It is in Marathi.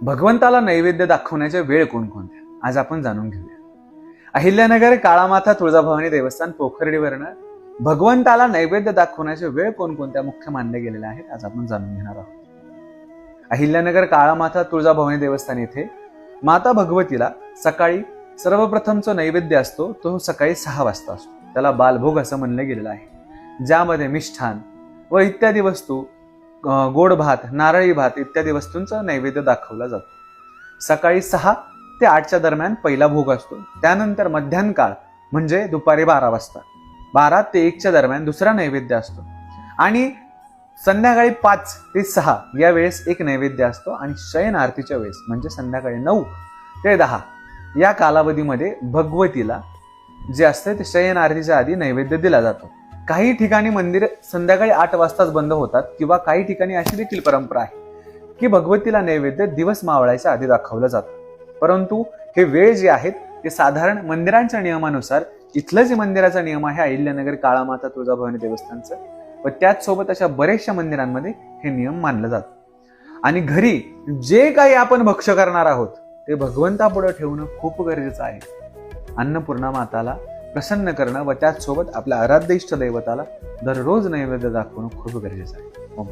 भगवंताला नैवेद्य दाखवण्याच्या वेळ कोणकोणत्या आज आपण जाणून घेऊया. अहिल्यानगर काळामाता तुळजाभवानी देवस्थान पोखर्डीवरनं भगवंताला नैवेद्य दाखवण्याचे वेळ कोणकोणत्या मुख्य मानले गेलेले आहेत आज आपण जाणून घेणार आहोत. अहिल्यानगर काळामाता तुळजाभवानी देवस्थान येथे माता भगवतीला सकाळी सर्वप्रथमचा नैवेद्य असतो तो सकाळी 6 वाजता असतो. त्याला बालभोग असं म्हणलं गेलेलं आहे, ज्यामध्ये मिष्ठान व इत्यादी वस्तू, गोड भात, नारळी भात इत्यादी वस्तूंचा नैवेद्य दाखवला जातो. सकाळी 6 ते 8च्या दरम्यान पहिला भोग असतो. त्यानंतर मध्यान्ह काळ म्हणजे दुपारी 12 वाजता 12 ते 1च्या दरम्यान दुसरा नैवेद्य असतो आणि संध्याकाळी 5 ते 6 या वेळेस एक नैवेद्य असतो आणि शयन आरतीच्या वेळेस म्हणजे संध्याकाळी 9 ते 10 या कालावधीमध्ये भगवतीला जे असते ते शयन आरतीच्या आधी नैवेद्य दिला जातो. काही ठिकाणी मंदिर संध्याकाळी 8 वाजताच बंद होतात किंवा काही ठिकाणी अशी देखील परंपरा आहे की भगवतीला नैवेद्य दिवस मावळायच्या आधी दाखवलं जातं. परंतु हे वेळ जे आहेत ते साधारण मंदिरांच्या नियमानुसार, इथलं जे मंदिराचा नियम आहे अहिल्यानगर काळामाता तुळजाभवानी देवस्थानचं, व त्याचसोबत अशा बऱ्याचशा मंदिरांमध्ये हे नियम मानलं जातं. आणि घरी जे काही आपण भक्ष्य करणार आहोत ते भगवंतापुढे ठेवणं खूप गरजेचं आहे. अन्नपूर्णा माताला प्रसन्न करणं व त्याचसोबत आपल्या आराध्य इष्ट दैवताला दररोज नैवेद्य दाखवणं खूप गरजेचं आहे. ओम